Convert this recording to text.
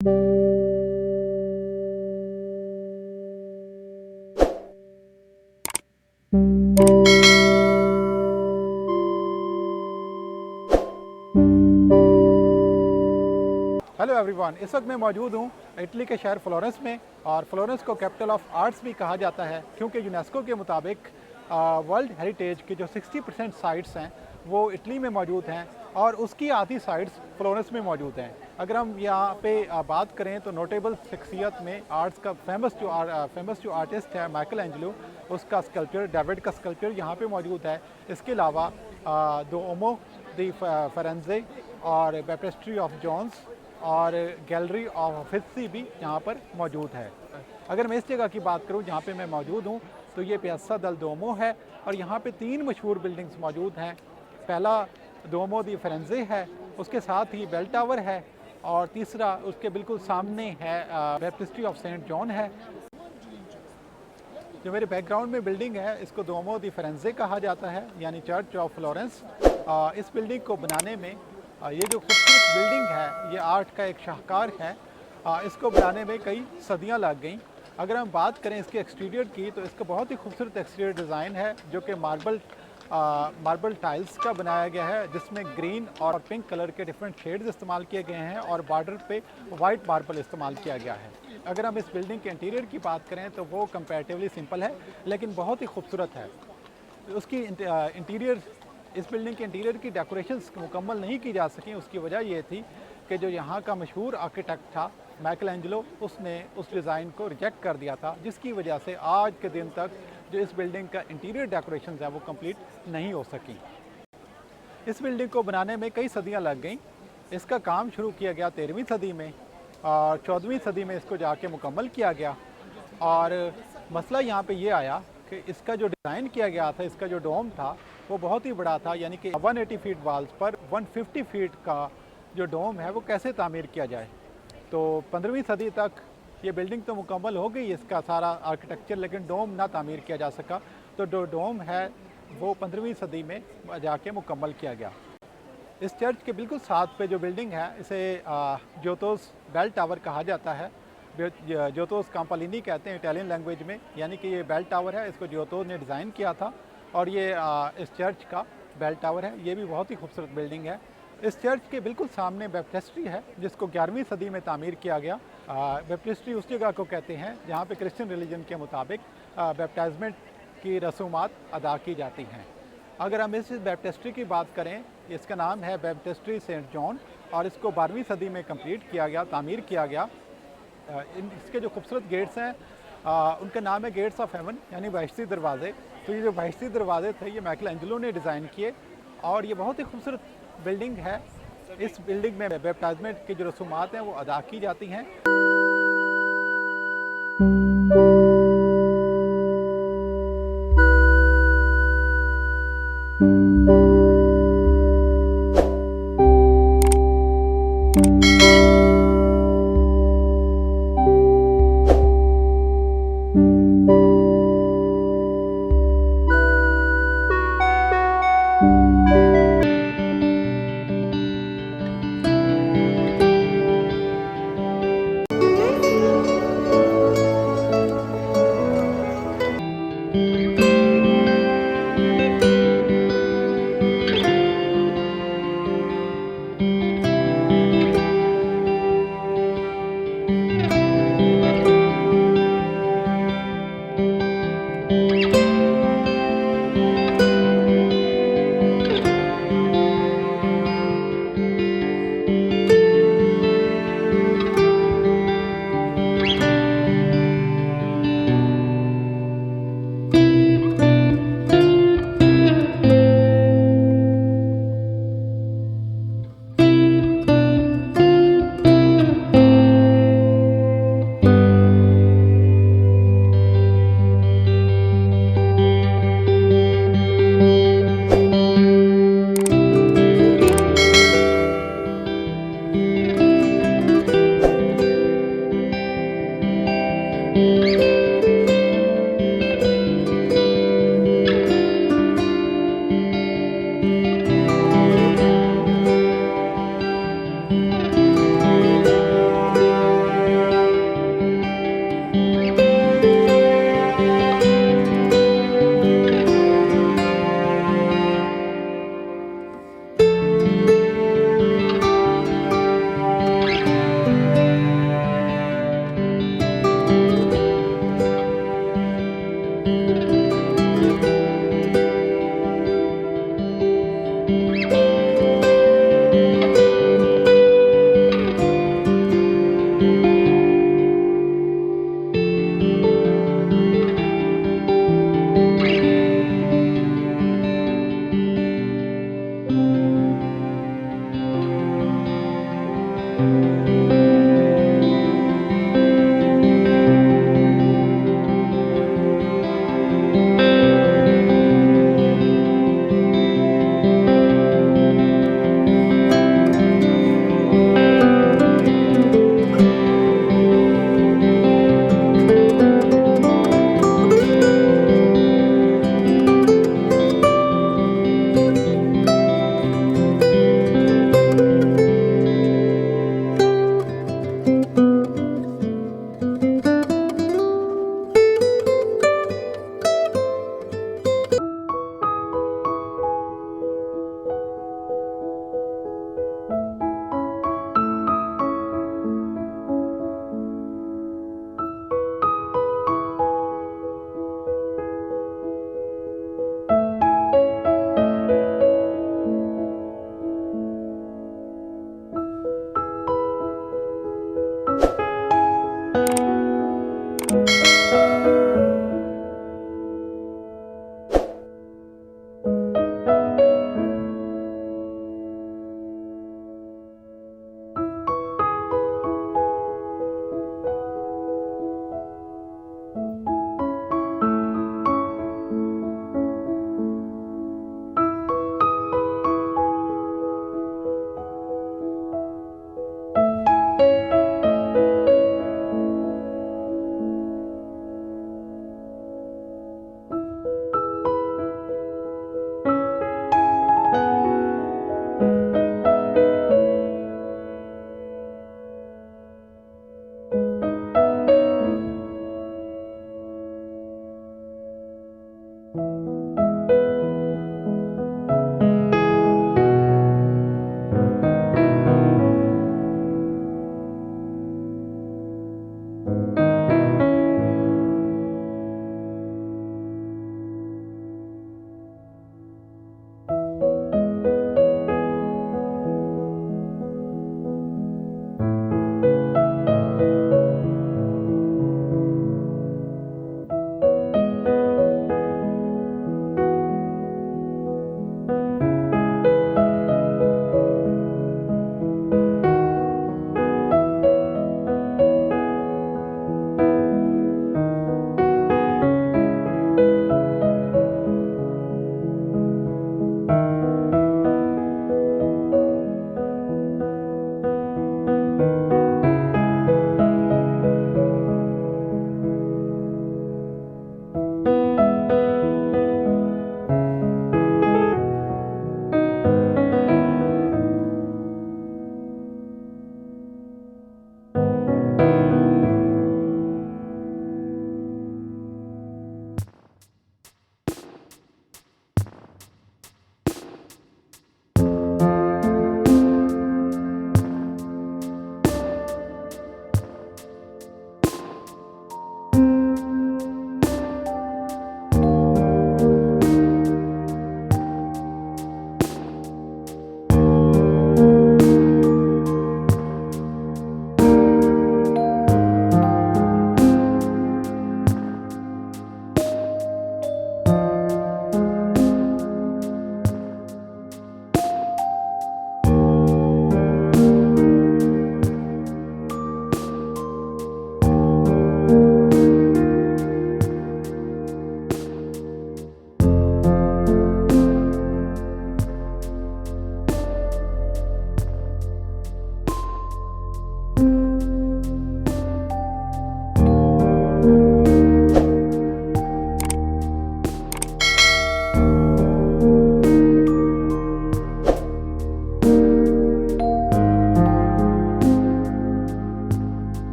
Hello everyone, इस वक्त मैं मौजूद हूँ इटली के शहर फ्लोरेंस में। और फ्लोरेंस को कैपिटल ऑफ आर्ट्स भी कहा जाता है क्योंकि यूनेस्को के मुताबिक वर्ल्ड हेरिटेज की जो 60% साइट्स हैं वो इटली में मौजूद हैं और उसकी आधी साइट्स फ्लोरेंस में मौजूद हैं। अगर हम यहाँ पे बात करें तो नोटेबल शख्सियत में आर्ट्स का फेमस जो आर्टिस्ट है माइकल एंजेलो, उसका स्कल्पचर, डेविड का स्कल्पचर यहाँ पे मौजूद है। इसके अलावा दुओमो दी फिरेंज़े और बैप्टिस्ट्री ऑफ जॉन्स और गैलरी ऑफ ऑफिसी भी यहाँ पर मौजूद है। अगर मैं इस जगह की बात करूँ जहाँ पे मैं मौजूद हूँ तो ये पियाज़ा देल दुओमो है और यहाँ पे 3 मशहूर बिल्डिंग्स मौजूद हैं। पहला दुओमो दी फिरेंज़े है, उसके साथ ही बेल टावर है और तीसरा उसके बिल्कुल सामने है बैप्टिस्ट्री ऑफ सेंट जॉन है। जो मेरे बैकग्राउंड में बिल्डिंग है इसको दुओमो दी फिरेंज़े कहा जाता है, यानी चर्च ऑफ फ्लोरेंस। इस बिल्डिंग को बनाने में ये जो खूबसूरत बिल्डिंग है ये आर्ट का एक शाहकार है। इसको बनाने में कई सदियां लग गईं। अगर हम बात करें इसके एक्सटीरियर की तो इसका बहुत ही खूबसूरत एक्सटीरियर डिज़ाइन है जो कि मार्बल टाइल्स का बनाया गया है, जिसमें ग्रीन और पिंक कलर के डिफरेंट शेड्स इस्तेमाल किए गए हैं और बॉर्डर पे वाइट मार्बल इस्तेमाल किया गया है। अगर हम इस बिल्डिंग के इंटीरियर की बात करें तो वो कंपैरेटिवली सिंपल है लेकिन बहुत ही खूबसूरत है। उसकी इंटीरियर इस बिल्डिंग के इंटीरियर की डेकोरेशंस मुकम्मल नहीं की जा सकी। उसकी वजह ये थी कि जो यहाँ का मशहूर आर्किटेक्ट था माइकल एंजेलो, उसने उस डिज़ाइन को रिजेक्ट कर दिया था, जिसकी वजह से आज के दिन तक जो इस बिल्डिंग का इंटीरियर डेकोरेशंस है वो कंप्लीट नहीं हो सकी। इस बिल्डिंग को बनाने में कई सदियाँ लग गईं। इसका काम शुरू किया गया 13वीं सदी में और 14वीं सदी में इसको जाके मुकम्मल किया गया। और मसला यहाँ पे ये आया कि इसका जो डिज़ाइन किया गया था, इसका जो डोम था वो बहुत ही बड़ा था, यानी कि 180 फीट वाल्स पर 150 फीट का जो डोम है वो कैसे तामीर किया जाए। तो 15वीं सदी तक ये बिल्डिंग तो मुकम्मल हो गई इसका सारा आर्किटेक्चर, लेकिन डोम ना तामीर किया जा सका। तो जो डोम है वो 15वीं सदी में जाके मुकम्मल किया गया। इस चर्च के बिल्कुल साथ पे जो बिल्डिंग है इसे जोतोस बेल टावर कहा जाता है। जोतोस काम्पालिनी कहते हैं इटालियन लैंग्वेज में, यानी कि ये बेल टावर है, इसको जोतोस ने डिज़ाइन किया था और ये इस चर्च का बेल टावर है। ये भी बहुत ही खूबसूरत बिल्डिंग है। इस चर्च के बिल्कुल सामने बैप्टिस्ट्री है जिसको 11वीं सदी में तामीर किया गया। बैप्टिस्ट्री उस जगह को कहते हैं जहाँ पे क्रिश्चियन रिलीजन के मुताबिक बैप्टाइजमेंट की रसूमात अदा की जाती हैं। अगर हम इस बैप्टिस्ट्री की बात करें, इसका नाम है बैप्टिस्ट्री सेंट जॉन और इसको 12वीं सदी में कंप्लीट किया गया, तामीर किया गया। इसके जो खूबसूरत गेट्स हैं उनका नाम है गेट्स ऑफ हेवन, यानी बहिश्ती दरवाज़े। तो ये जो बहिश्ती दरवाजे थे ये माइकल एंजेलो ने डिज़ाइन किए और ये बहुत ही खूबसूरत बिल्डिंग है। इस बिल्डिंग में बैप्टाइजमेंट की जो रसूमात हैं वो अदा की जाती हैं।